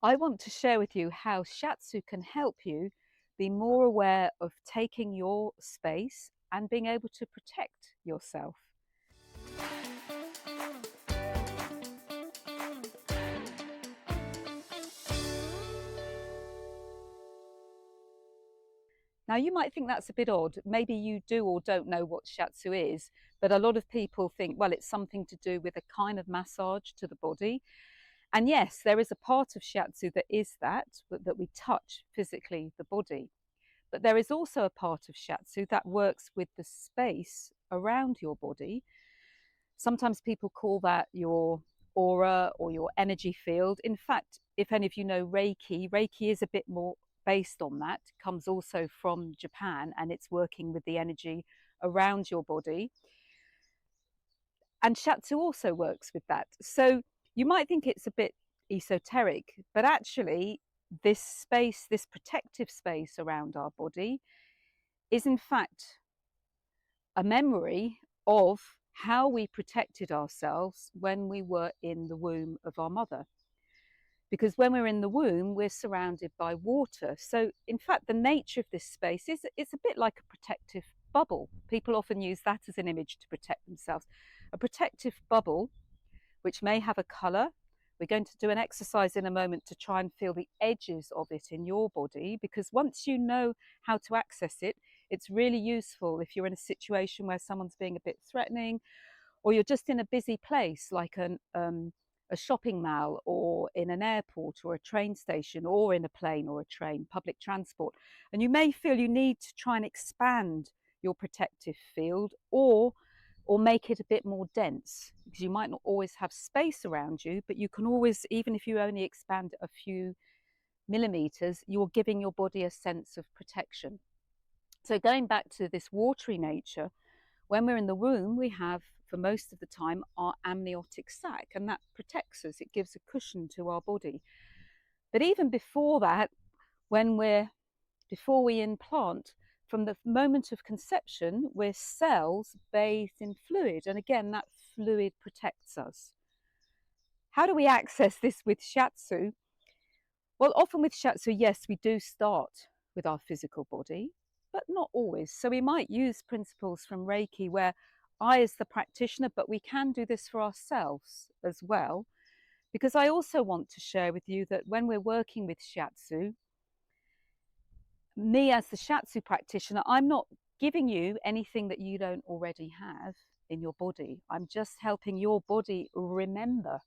I want to share with you how Shiatsu can help you be more aware of taking your space and being able to protect yourself. Now, you might think that's a bit odd. Maybe you do or don't know what Shiatsu is, but a lot of people think, well, it's something to do with a kind of massage to the body. And yes, there is a part of Shiatsu that is that we touch physically the body. But there is also a part of Shiatsu that works with the space around your body. Sometimes people call that your aura or your energy field. In fact, if any of you know Reiki, Reiki is a bit more based on that, it comes also from Japan, and it's working with the energy around your body. And Shiatsu also works with that. So you might think it's a bit esoteric, but actually, this space, this protective space around our body, is in fact a memory of how we protected ourselves when we were in the womb of our mother. Because when we're in the womb, we're surrounded by water. So, in fact, the nature of this space is it's a bit like a protective bubble. People often use that as an image to protect themselves. A protective bubble, which may have a colour. We're going to do an exercise in a moment to try and feel the edges of it in your body, because once you know how to access it, it's really useful if you're in a situation where someone's being a bit threatening, or you're just in a busy place like a shopping mall, or in an airport, or a train station, or in a plane or a train, public transport. And you may feel you need to try and expand your protective field, or make it a bit more dense, because you might not always have space around you, but you can always, even if you only expand a few millimeters, you're giving your body a sense of protection. So going back to this watery nature, when we're in the womb, we have, for most of the time, our amniotic sac, and that protects us. It gives a cushion to our body. But even before that, before we implant, from the moment of conception, we're cells bathed in fluid. And again, that fluid protects us. How do we access this with Shiatsu? Well, often with Shiatsu, yes, we do start with our physical body, but not always. So we might use principles from Reiki where I, as the practitioner, but we can do this for ourselves as well. Because I also want to share with you that when we're working with Shiatsu, me as the Shiatsu practitioner, I'm not giving you anything that you don't already have in your body. I'm just helping your body remember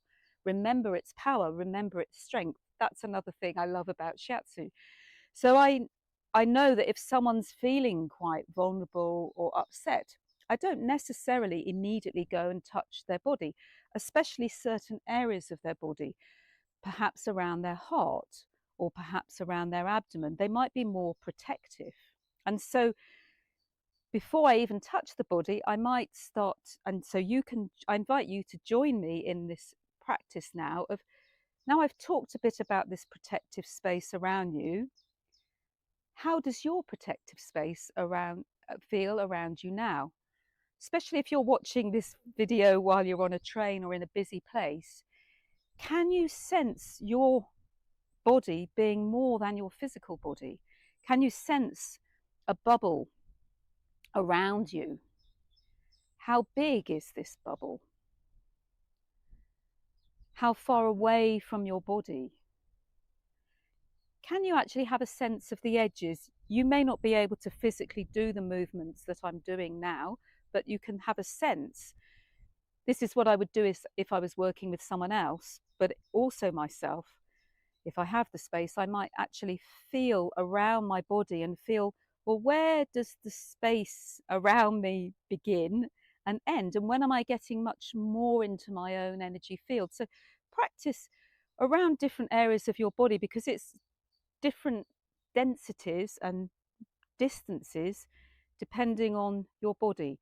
its power, remember its strength. That's another thing I love about Shiatsu. So I know that if someone's feeling quite vulnerable or upset, I don't necessarily immediately go and touch their body, especially certain areas of their body, perhaps around their heart or perhaps around their abdomen. They might be more protective. And so before I even touch the body, I might start, and so I invite you to join me in this practice now of, now I've talked a bit about this protective space around you. How does your protective space around feel around you now? Especially if you're watching this video while you're on a train or in a busy place, can you sense your body being more than your physical body? Can you sense a bubble around you? How big is this bubble? How far away from your body? Can you actually have a sense of the edges? You may not be able to physically do the movements that I'm doing now, but you can have a sense. This is what I would do if I was working with someone else, but also myself. If I have the space, I might actually feel around my body and feel, well, where does the space around me begin and end? And when am I getting much more into my own energy field? So practice around different areas of your body, because it's different densities and distances depending on your body.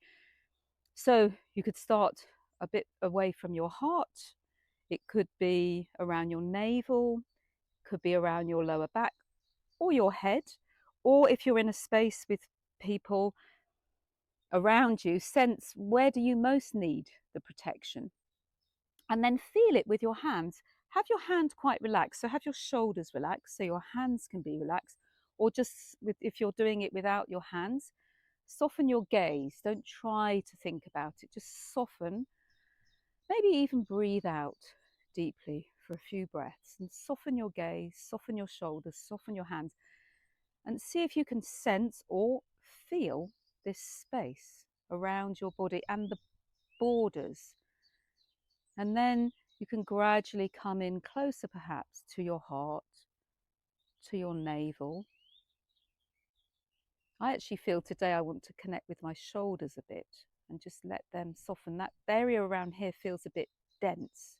So you could start a bit away from your heart. It could be around your navel, could be around your lower back or your head, or if you're in a space with people around you, sense where do you most need the protection, and then feel it with your hands. have your hand quite relaxed. So have your shoulders relaxed so your hands can be relaxed, or just if you're doing it without your hands, soften your gaze. Don't try to think about it. Just soften. Maybe even breathe out deeply for a few breaths and soften your gaze, soften your shoulders, soften your hands, and see if you can sense or feel this space around your body and the borders. And then you can gradually come in closer, perhaps, to your heart, to your navel. I actually feel today I want to connect with my shoulders a bit and just let them soften. That area around here feels a bit dense.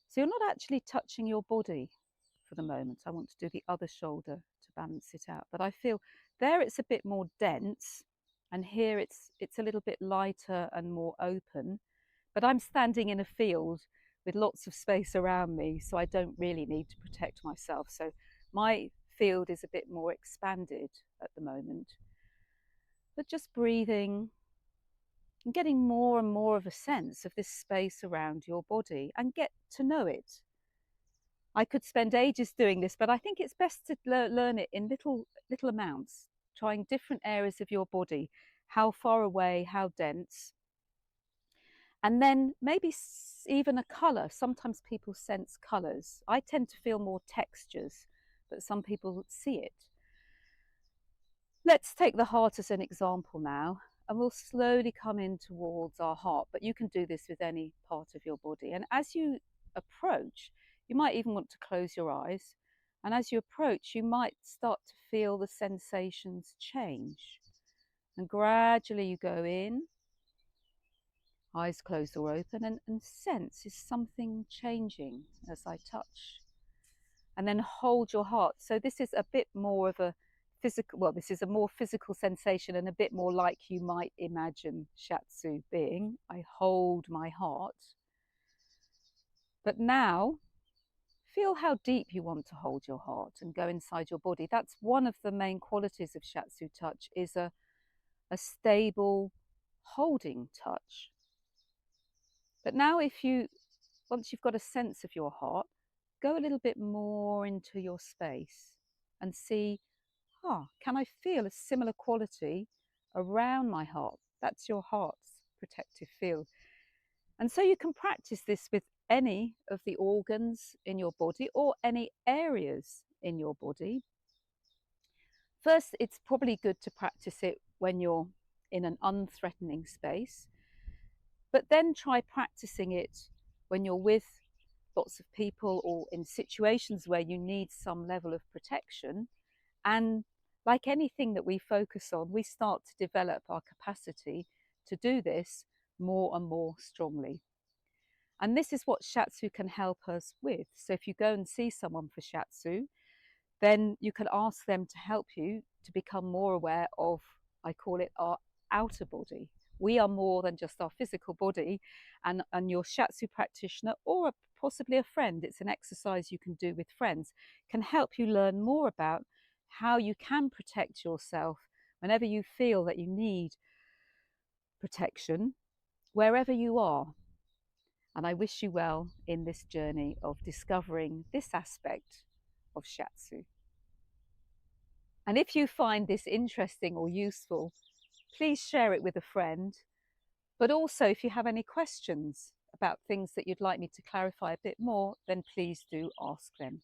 So you're not actually touching your body for the moment. I want to do the other shoulder to balance it out. But I feel there it's a bit more dense, and here it's a little bit lighter and more open. But I'm standing in a field with lots of space around me, so I don't really need to protect myself. So my field is a bit more expanded at the moment. But just breathing and getting more and more of a sense of this space around your body and get to know it. I could spend ages doing this, but I think it's best to learn it in little amounts, trying different areas of your body, how far away, how dense. And then maybe even a colour. Sometimes people sense colours. I tend to feel more textures, but some people see it. Let's take the heart as an example now, and we'll slowly come in towards our heart, but you can do this with any part of your body. And as you approach, you might even want to close your eyes. And as you approach, you might start to feel the sensations change. And gradually you go in, eyes closed or open, and sense, is something changing as I touch? And then hold your heart. So this is a bit more of a physical, well, this is a more physical sensation and a bit more like you might imagine Shiatsu being. I hold my heart. But now, feel how deep you want to hold your heart and go inside your body. That's one of the main qualities of Shiatsu touch, is a stable holding touch. But now once you've got a sense of your heart, go a little bit more into your space and see, can I feel a similar quality around my heart? That's your heart's protective field. And so you can practice this with any of the organs in your body or any areas in your body. First, it's probably good to practice it when you're in an unthreatening space, but then try practicing it when you're with lots of people or in situations where you need some level of protection. And like anything that we focus on, we start to develop our capacity to do this more and more strongly. And this is what Shiatsu can help us with. So if you go and see someone for Shiatsu, then you can ask them to help you to become more aware of, I call it, our outer body. We are more than just our physical body, and your Shiatsu practitioner or possibly a friend, it's an exercise you can do with friends, can help you learn more about how you can protect yourself whenever you feel that you need protection, wherever you are. And I wish you well in this journey of discovering this aspect of Shiatsu. And if you find this interesting or useful, please share it with a friend. But also, if you have any questions about things that you'd like me to clarify a bit more, then please do ask them.